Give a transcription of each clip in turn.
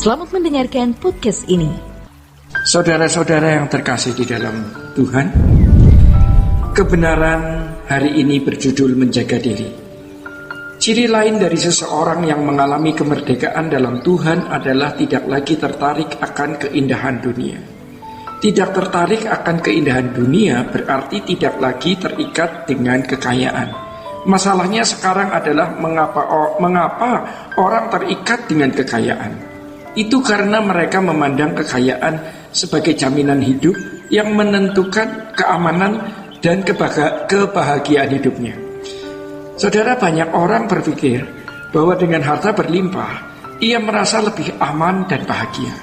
Selamat mendengarkan podcast ini. Saudara-saudara yang terkasih di dalam Tuhan, kebenaran hari ini berjudul menjaga diri. Ciri lain dari seseorang yang mengalami kemerdekaan dalam Tuhan adalah tidak lagi tertarik akan keindahan dunia. Tidak tertarik akan keindahan dunia berarti tidak lagi terikat dengan kekayaan. Masalahnya sekarang adalah mengapa orang terikat dengan kekayaan. Itu karena mereka memandang kekayaan sebagai jaminan hidup yang menentukan keamanan dan kebahagiaan hidupnya. Saudara, banyak orang berpikir bahwa dengan harta berlimpah, ia merasa lebih aman dan bahagia.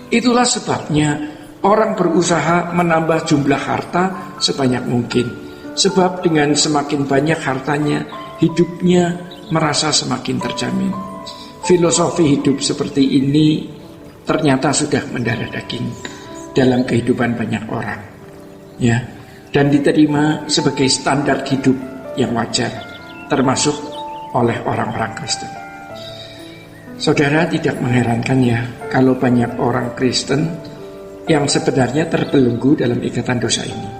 Itulah sebabnya orang berusaha menambah jumlah harta sebanyak mungkin. Sebab dengan semakin banyak hartanya, hidupnya merasa semakin terjamin. Filosofi hidup seperti ini ternyata sudah mendarah daging dalam kehidupan banyak orang, ya, dan diterima sebagai standar hidup yang wajar, termasuk oleh orang-orang Kristen. Saudara, tidak mengherankan ya kalau banyak orang Kristen yang sebenarnya terbelenggu dalam ikatan dosa ini.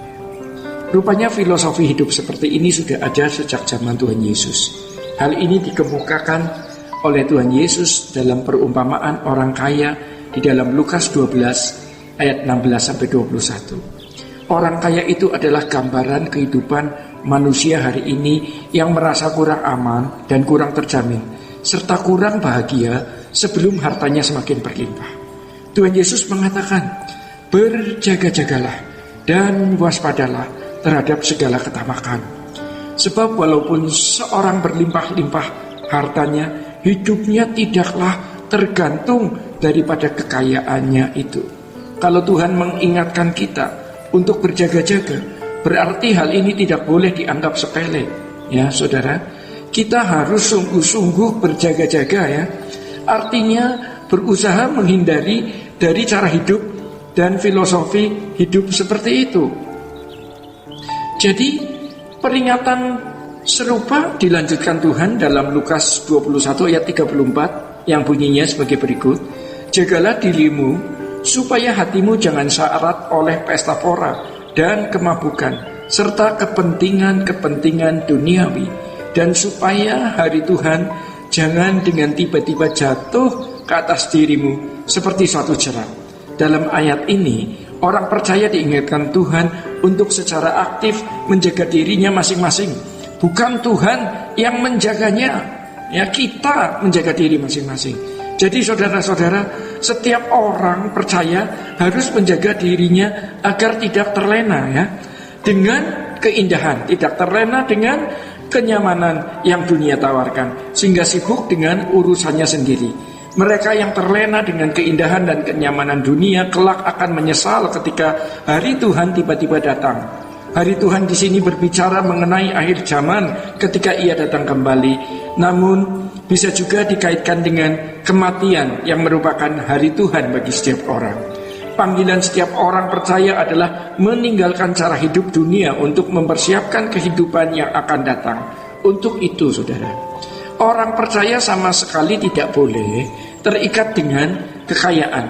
Rupanya filosofi hidup seperti ini sudah ada sejak zaman Tuhan Yesus. Hal ini dikemukakan oleh Tuhan Yesus dalam perumpamaan orang kaya di dalam Lukas 12 ayat 16-21. Orang kaya itu adalah gambaran kehidupan manusia hari ini yang merasa kurang aman dan kurang terjamin, serta kurang bahagia sebelum hartanya semakin berlimpah. Tuhan Yesus mengatakan, berjaga-jagalah dan waspadalah terhadap segala ketamakan. Sebab walaupun seorang berlimpah-limpah hartanya, hidupnya tidaklah tergantung daripada kekayaannya itu. Kalau Tuhan mengingatkan kita untuk berjaga-jaga, berarti hal ini tidak boleh dianggap sepele. Ya saudara, kita harus sungguh-sungguh berjaga-jaga ya. Artinya berusaha menghindari dari cara hidup dan filosofi hidup seperti itu. Jadi peringatan serupa dilanjutkan Tuhan dalam Lukas 21 ayat 34 yang bunyinya sebagai berikut. Jagalah dirimu supaya hatimu jangan syarat oleh pesta pora dan kemabukan serta kepentingan-kepentingan duniawi, dan supaya hari Tuhan jangan dengan tiba-tiba jatuh ke atas dirimu seperti suatu jerat. Dalam ayat ini orang percaya diingatkan Tuhan untuk secara aktif menjaga dirinya masing-masing. Bukan Tuhan yang menjaganya, ya, kita menjaga diri masing-masing. Jadi saudara-saudara, setiap orang percaya harus menjaga dirinya agar tidak terlena ya dengan keindahan, tidak terlena dengan kenyamanan yang dunia tawarkan, sehingga sibuk dengan urusannya sendiri. Mereka yang terlena dengan keindahan dan kenyamanan dunia kelak akan menyesal ketika hari Tuhan tiba-tiba datang. Hari Tuhan di sini berbicara mengenai akhir zaman ketika Ia datang kembali. Namun bisa juga dikaitkan dengan kematian yang merupakan hari Tuhan bagi setiap orang. Panggilan setiap orang percaya adalah meninggalkan cara hidup dunia untuk mempersiapkan kehidupan yang akan datang. Untuk itu saudara, orang percaya sama sekali tidak boleh terikat dengan kekayaan,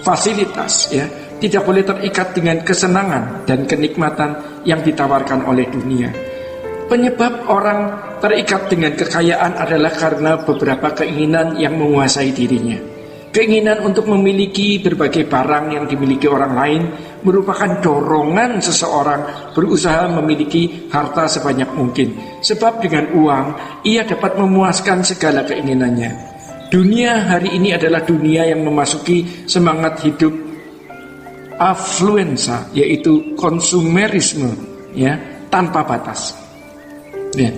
fasilitas ya. Tidak boleh terikat dengan kesenangan dan kenikmatan yang ditawarkan oleh dunia. Penyebab orang terikat dengan kekayaan adalah karena beberapa keinginan yang menguasai dirinya. Keinginan untuk memiliki berbagai barang yang dimiliki orang lain merupakan dorongan seseorang berusaha memiliki harta sebanyak mungkin. Sebab dengan uang, ia dapat memuaskan segala keinginannya. Dunia hari ini adalah dunia yang memasuki semangat hidup affluenza, yaitu konsumerisme ya, tanpa batas ya.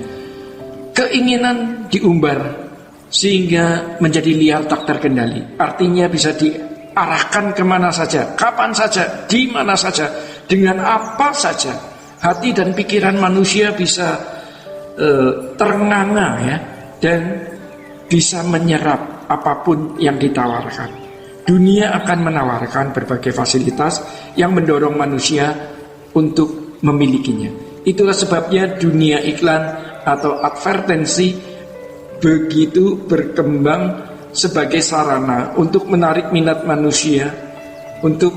Keinginan diumbar sehingga menjadi liar tak terkendali. Artinya bisa diarahkan kemana saja, kapan saja, di mana saja, dengan apa saja. Hati dan pikiran manusia bisa terengah-engah ya, dan bisa menyerap apapun yang ditawarkan. Dunia akan menawarkan berbagai fasilitas yang mendorong manusia untuk memilikinya. Itulah sebabnya dunia iklan atau advertensi begitu berkembang sebagai sarana untuk menarik minat manusia untuk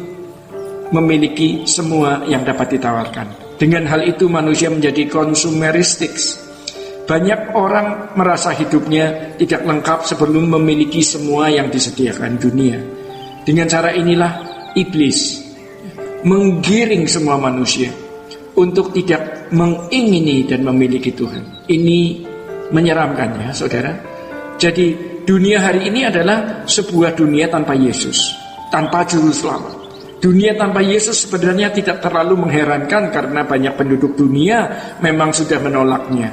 memiliki semua yang dapat ditawarkan. Dengan hal itu manusia menjadi konsumeristik. Banyak orang merasa hidupnya tidak lengkap sebelum memiliki semua yang disediakan dunia. Dengan cara inilah iblis menggiring semua manusia untuk tidak mengingini dan memiliki Tuhan. Ini menyeramkan ya saudara. Jadi dunia hari ini adalah sebuah dunia tanpa Yesus, tanpa juru selamat. Dunia tanpa Yesus sebenarnya tidak terlalu mengherankan karena banyak penduduk dunia memang sudah menolaknya.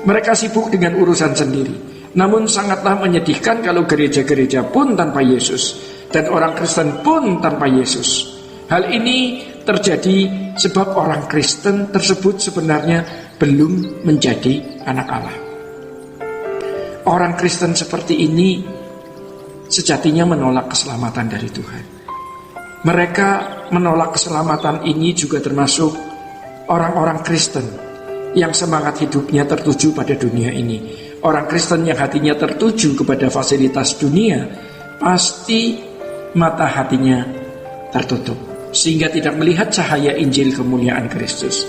Mereka sibuk dengan urusan sendiri. Namun sangatlah menyedihkan kalau gereja-gereja pun tanpa Yesus dan orang Kristen pun tanpa Yesus. Hal ini terjadi sebab orang Kristen tersebut sebenarnya belum menjadi anak Allah. Orang Kristen seperti ini sejatinya menolak keselamatan dari Tuhan. Mereka menolak keselamatan ini juga termasuk orang-orang Kristen yang semangat hidupnya tertuju pada dunia ini. Orang Kristen yang hatinya tertuju kepada fasilitas dunia, pasti mata hatinya tertutup, sehingga tidak melihat cahaya Injil kemuliaan Kristus.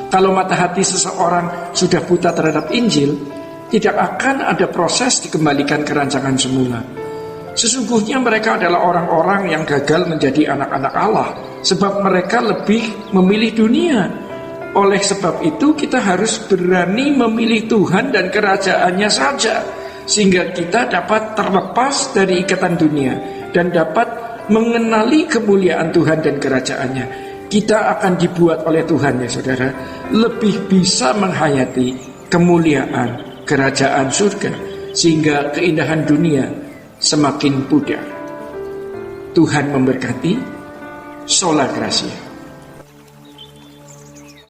Kalau mata hati seseorang sudah buta terhadap Injil, tidak akan ada proses dikembalikan ke rancangan semula. Sesungguhnya mereka adalah orang-orang yang gagal menjadi anak-anak Allah, sebab mereka lebih memilih dunia. Oleh sebab itu kita harus berani memilih Tuhan dan kerajaannya saja, sehingga kita dapat terlepas dari ikatan dunia dan dapat mengenali kemuliaan Tuhan dan kerajaannya. Kita akan dibuat oleh Tuhan ya saudara, lebih bisa menghayati kemuliaan kerajaan surga, sehingga keindahan dunia semakin pudar. Tuhan memberkati. Sola Gracia.